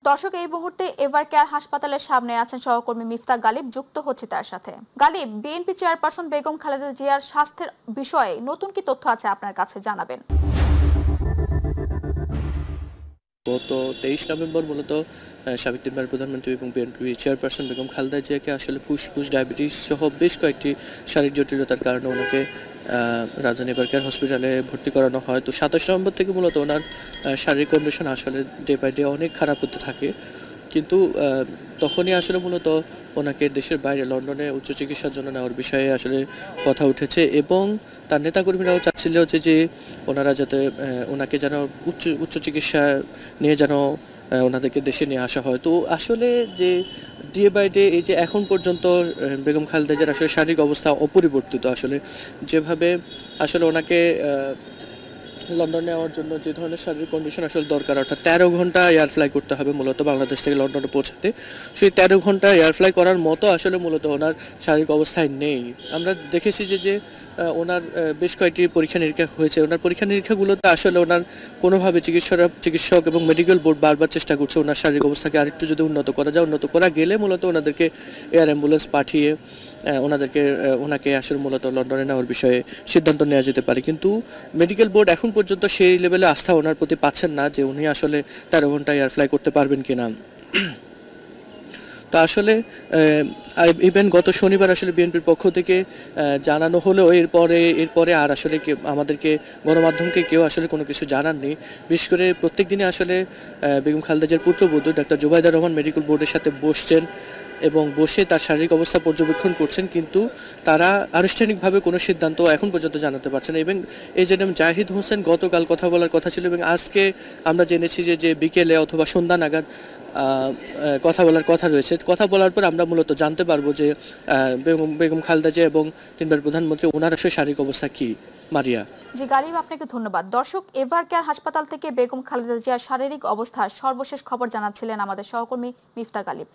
দর্শক, এই মুহূর্তে এভার কেয়ার হাসপাতালের সামনে আছেন সহকর্মী মিফতা গালিব, যুক্ত হচ্ছে তার সাথে। গালিব, বিএনপি চেয়ারপারসন বেগম খালেদা জিয়ার স্বাস্থ্যের বিষয়ে নতুন কি তথ্য আছে আপনার কাছে, জানাবেন। গত 23 নভেম্বর মূলত সাবেক তিনবার প্রধানমন্ত্রী এবং বিএনপি চেয়ারপারসন বেগম খালেদা জিয়াকে আসলে ফুসফুস, ডায়াবেটিস সহ বেশ কয়েকটি শারীরিক জটিলতার কারণে ওনাকে রাজধানী এভার কেয়ার হসপিটালে ভর্তি করানো হয়। তো 27 নভেম্বর থেকে মূলত ওনার শারীরিক কন্ডিশন আসলে ডে বাই ডে অনেক খারাপ হতে থাকে। কিন্তু তখনই আসলে মূলত ওনাকে দেশের বাইরে লন্ডনে উচ্চ চিকিৎসার জন্য নেওয়ার বিষয়ে আসলে কথা উঠেছে এবং তার নেতাকর্মীরাও চাচ্ছিল যে ওনারা যাতে ওনাকে যেন উচ্চ চিকিৎসা নিয়ে যেন ওনাদেরকে দেশে নিয়ে আসা হয়। তো আসলে যে ডে বাই ডে এই যে এখন পর্যন্ত বেগম খালেদা জিয়ার আসলে শারীরিক অবস্থা অপরিবর্তিত। আসলে যেভাবে আসলে ওনাকে লন্ডনে নেওয়ার জন্য যে ধরনের শারীরিক কন্ডিশন আসলে দরকার, অর্থাৎ 13 ঘন্টা এয়ার ফ্লাই করতে হবে মূলত বাংলাদেশ থেকে লন্ডনে পৌঁছাতে। সেই 13 ঘন্টা এয়ার ফ্লাই করার মতো আসলে মূলত ওনার শারীরিক অবস্থায় নেই। আমরা দেখেছি যে ওনার বেশ কয়েকটি পরীক্ষা নিরীক্ষা হয়েছে। ওনার পরীক্ষা নিরীক্ষাগুলোতে আসলে ওনার কোনোভাবে চিকিৎসক এবং মেডিকেল বোর্ড বারবার চেষ্টা করছে ওনার শারীরিক অবস্থাকে আরেকটু যদি উন্নত করা যায়। উন্নত করা গেলে মূলত ওনাদেরকে এয়ার অ্যাম্বুলেন্স পাঠিয়ে ওনাকে আসলে মূলত লন্ডনে নেওয়ার বিষয়ে সিদ্ধান্ত নেওয়া যেতে পারে। কিন্তু মেডিকেল বোর্ড এখন পর্যন্ত সেই লেভেলে আস্থা ওনার প্রতি পাচ্ছেন না যে উনি আসলে 13 ঘন্টা এয়ার ফ্লাই করতে পারবেন কিনা। তো আসলে ইভেন গত শনিবার আসলে বিএনপির পক্ষ থেকে জানানো হলেও এরপরে আর আসলে আমাদেরকে গণমাধ্যমকে কেউ আসলে কোনো কিছু জানাননি। বিশেষ করে প্রত্যেক দিনে আসলে বেগম খালেদা জিয়ার পুত্রবধূ ডাক্তার জুবাইদা রহমান মেডিকেল বোর্ডের সাথে বসছেন এবং বসে তার শারীরিক অবস্থা পর্যবেক্ষণ করছেন, কিন্তু তারা আনুষ্ঠানিকভাবে কোনো সিদ্ধান্ত এখন পর্যন্ত জানাতে পারছে না। এবং এজেএম জাহিদ হোসেন গতকাল কথা বলার কথা ছিল এবং আজকে আমরা জেনেছি যে বিকেলে অথবা সন্ধ্যা নাগাদ কথা বলার কথা রয়েছে। কথা বলার পর আমরা মূলত জানতে পারবো যে বেগম খালেদা জিয়া এবং তিনবার প্রধানমন্ত্রী ওনার আসলে শারীরিক অবস্থা কি। মারিয়া। জি গালিব, আপনাকে ধন্যবাদ। দর্শক, এভার কেয়ার হাসপাতাল থেকে বেগম খালেদা জিয়ার শারীরিক অবস্থার সর্বশেষ খবর জানাচ্ছিলেন আমাদের সহকর্মী মিফতা গালিব।